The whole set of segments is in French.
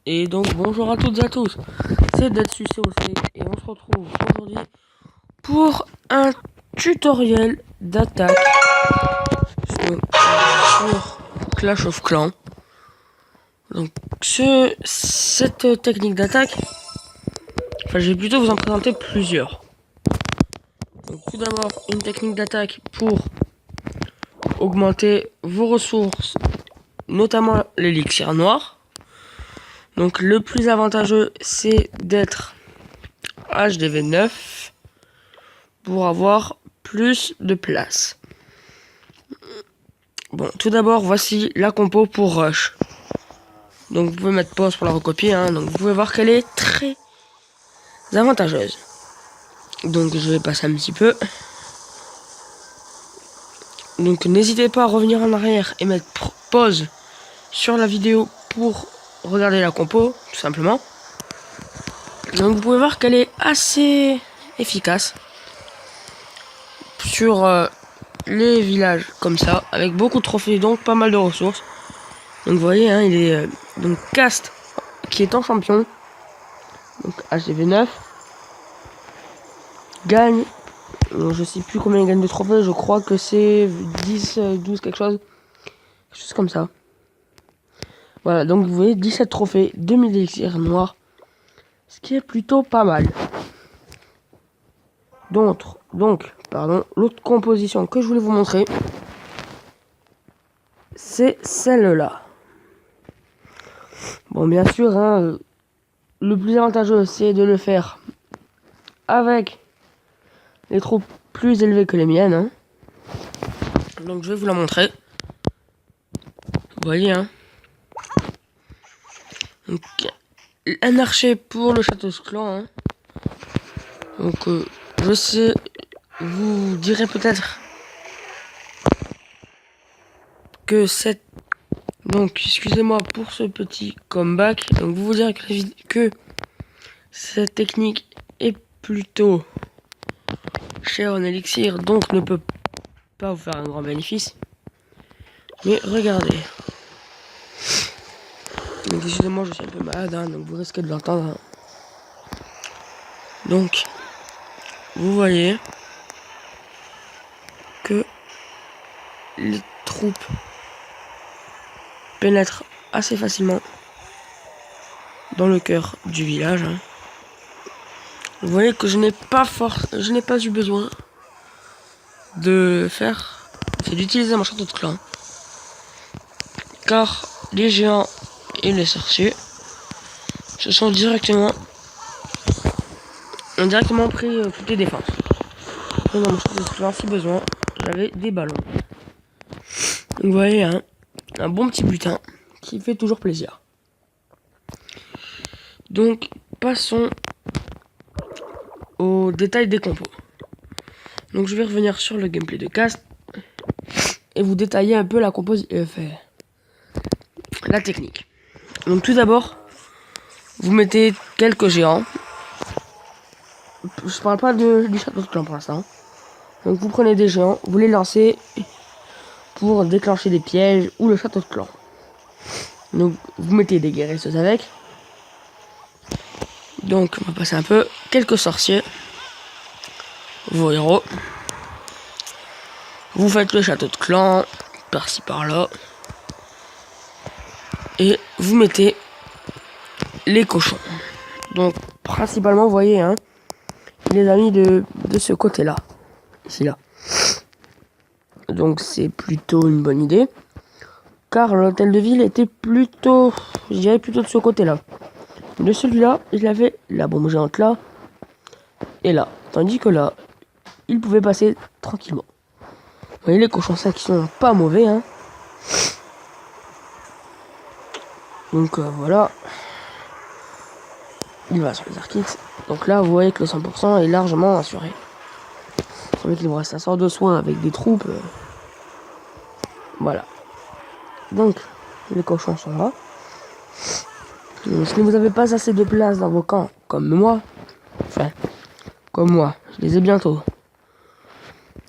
Et donc bonjour à toutes et à tous, c'est DeadSucé et on se retrouve aujourd'hui pour un tutoriel d'attaque sur Clash of Clans. Donc cette technique d'attaque, je vais plutôt vous en présenter plusieurs. Donc tout d'abord une technique d'attaque pour augmenter vos ressources, notamment l'élixir noir. Donc le plus avantageux c'est d'être HDV 9 pour avoir plus de place. Bon, tout d'abord voici la compo pour Rush. Donc vous pouvez mettre pause pour la recopier, donc vous pouvez voir qu'elle est très avantageuse. Donc je vais passer un petit peu. Donc n'hésitez pas à revenir en arrière et mettre pause sur la vidéo pour regarder la compo, tout simplement. Donc vous pouvez voir qu'elle est assez efficace sur les villages comme ça, avec beaucoup de trophées, donc pas mal de ressources. Donc vous voyez, il est donc Cast qui est en champion, donc HDV 9 gagne, je sais plus combien il gagne de trophées, je crois que c'est 10, 12 quelque chose comme ça. Voilà, donc vous voyez 17 trophées, 2000 élixirs noirs, ce qui est plutôt pas mal. Donc, l'autre composition que je voulais vous montrer, c'est celle-là. Bon, bien sûr, le plus avantageux, c'est de le faire avec les troupes plus élevées que les miennes. Donc, je vais vous la montrer. Vous voyez, Donc, un archer pour le château de clan. Donc, je sais, vous direz peut-être que cette... Donc, excusez-moi pour ce petit comeback. Donc, vous direz que cette technique est plutôt chère en élixir, donc ne peut pas vous faire un grand bénéfice. Mais regardez. Donc, excusez-moi, je suis un peu malade, donc vous risquez de l'entendre. Donc, vous voyez que les troupes pénètrent assez facilement dans le cœur du village. Vous voyez que je n'ai pas eu besoin d'utiliser mon château de clan, car les géants et les sorciers se sont directement pris toutes les défenses. Et dans mon château de clan, si besoin, j'avais des ballons. Donc vous voyez, un bon petit butin qui fait toujours plaisir. Donc passons aux détails des compos. Donc je vais revenir sur le gameplay de Cast et vous détailler un peu la la technique. Donc tout d'abord, vous mettez quelques géants. Je parle pas du château de clan pour l'instant. Donc vous prenez des géants, vous les lancez pour déclencher des pièges ou le château de clan. Donc vous mettez des guérisseuses avec. Donc on va passer un peu. Quelques sorciers. Vos héros. Vous faites le château de clan. Par-ci par-là. Et vous mettez les cochons. Donc principalement vous voyez les amis de ce côté là. Ici là. Donc c'est plutôt une bonne idée. Car l'hôtel de ville était plutôt, je dirais plutôt de ce côté là. De celui-là, il avait la bombe géante là et là. Tandis que là, il pouvait passer tranquillement. Vous voyez les cochons ça qui sont pas mauvais. Donc voilà. Il va sur les arquets. Donc là, vous voyez que le 100% est largement assuré. Vous voyez qu'il me reste un sort de soin avec des troupes. Voilà. Donc, les cochons sont là. Donc, si vous n'avez pas assez de place dans vos camps, comme moi, je les ai bientôt.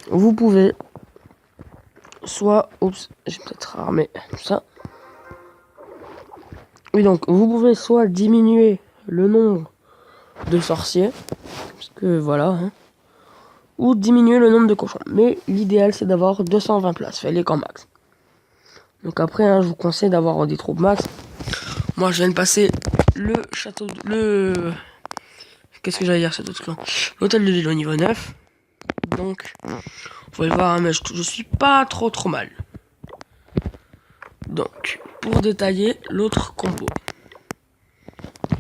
Vous pouvez soit... Oups, j'ai peut-être armé tout ça. Oui, donc vous pouvez soit diminuer le nombre de sorciers, parce que voilà, hein, ou diminuer le nombre de cochons. Mais l'idéal, c'est d'avoir 220 places, fallait qu'en max. Donc après, hein, je vous conseille d'avoir des troupes max. Moi, je viens de passer le château... Qu'est-ce que j'allais dire, château de clan? L'hôtel de ville au niveau 9. Donc, vous pouvez le voir, hein, mais je suis pas trop mal. Donc, pour détailler l'autre combo.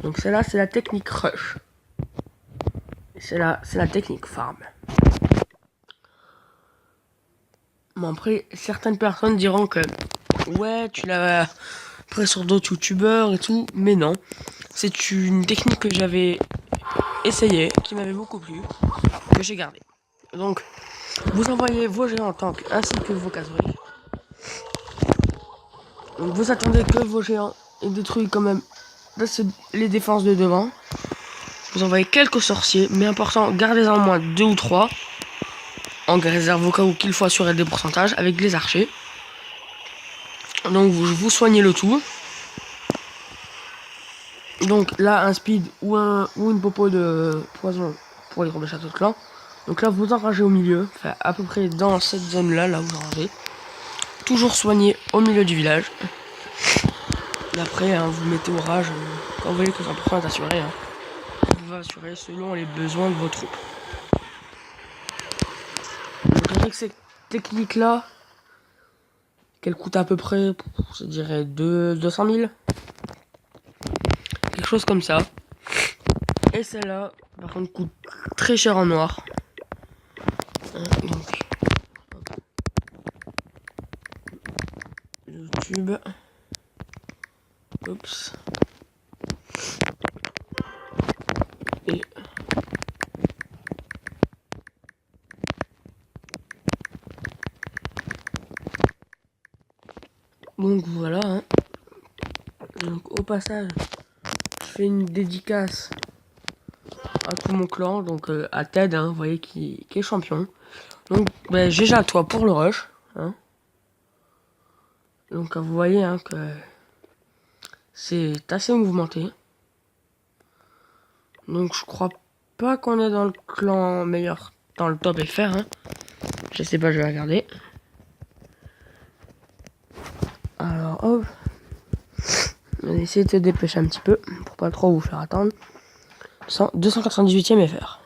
Donc celle-là, c'est la technique rush. C'est la technique farm. Bon, après, certaines personnes diront que ouais, tu l'as pris sur d'autres youtubeurs et tout, mais non. C'est une technique que j'avais essayé, qui m'avait beaucoup plu, que j'ai gardé. Donc, vous envoyez vos géants en tank ainsi que vos casse-briques. Donc vous attendez que vos géants aient détruit quand même les défenses de devant. Vous envoyez quelques sorciers, mais important, gardez-en au moins 2 ou 3. En réserve au cas où qu'il faut assurer des pourcentages avec les archers. Donc vous soignez le tout. Donc là un speed ou une popo de poison pour les troupes de château de clan. Donc là vous enragez au milieu, enfin, à peu près dans cette zone là, où vous enragez. Toujours soigné au milieu du village. Et après hein, vous mettez au rage quand vous voyez que 100% est assuré. Hein, vous pouvez assurer selon les besoins de vos troupes. Donc avec cette technique là, qu'elle coûte à peu près, je dirais 200 000. Quelque chose comme ça. Et celle-là, par contre, coûte très cher en noir. Donc, YouTube. Oups. Et donc voilà. Hein. Donc au passage, je fais une dédicace à tout mon clan, donc à Ted, hein, vous voyez, qui est champion. Donc ben, GG à toi pour le rush. Hein. Donc vous voyez hein, que c'est assez mouvementé. Donc je crois pas qu'on est dans le clan meilleur, dans le top FR. Hein. Je sais pas, je vais regarder. Alors hop. On va essayer de se dépêcher un petit peu pour pas trop vous faire attendre. 298e FR.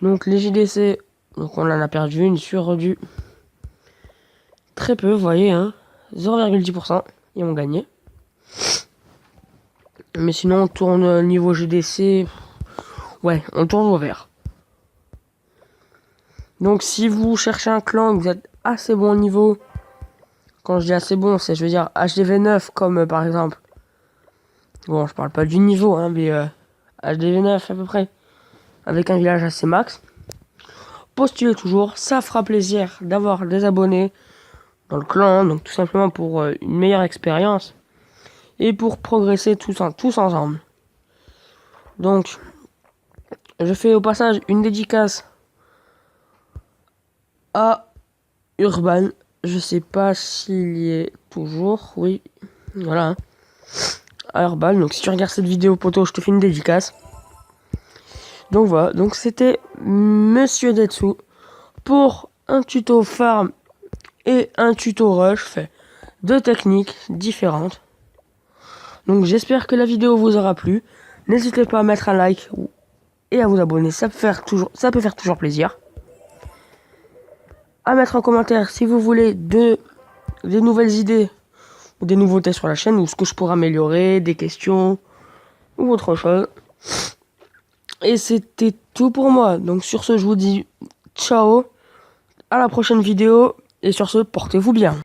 Donc les JDC, donc on en a perdu une sur du très peu, vous voyez, hein, 0,10%, ils ont gagné. Mais sinon on tourne niveau GDC, ouais, on tourne au vert. Donc si vous cherchez un clan, vous êtes assez bon niveau, quand je dis assez bon, c'est je veux dire HDV9 comme par exemple, bon je parle pas du niveau, hein, mais HDV9 à peu près, avec un village assez max. Postulez toujours, ça fera plaisir d'avoir des abonnés dans le clan, hein, donc tout simplement pour une meilleure expérience et pour progresser tous ensemble. Donc, je fais au passage une dédicace à Urban. Je sais pas s'il y est toujours. Oui, voilà. Hein. À Urban. Donc, si tu regardes cette vidéo, poto, je te fais une dédicace. Donc voilà. Donc, c'était Monsieur Detsu pour un tuto farm et un tuto rush. Fait 2 techniques différentes. Donc, j'espère que la vidéo vous aura plu. N'hésitez pas à mettre un like et à vous abonner. Ça peut faire toujours plaisir. À mettre en commentaire si vous voulez des nouvelles idées ou des nouveautés sur la chaîne ou ce que je pourrais améliorer, des questions ou autre chose. Et c'était tout pour moi. Donc sur ce, je vous dis ciao, à la prochaine vidéo et sur ce, portez-vous bien.